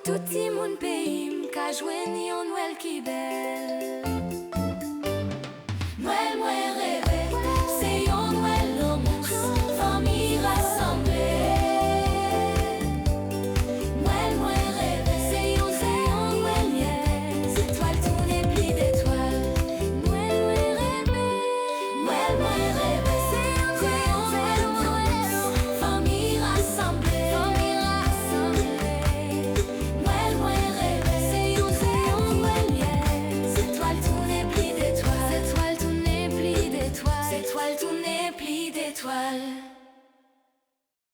Tout le monde pays qu'a joint yon Noël qui belle. Noël moi rêvé, c'est yon Noël l'omous, famille rassemblée. Noël moi rêvé, c'est yon Noël niais, étoiles tournées plis d'étoiles. Noël moi rêvé, Noël moi rêvé, c'est yon Noël l'omous, famille rassemblée. Étoiles tournées plis d'étoiles.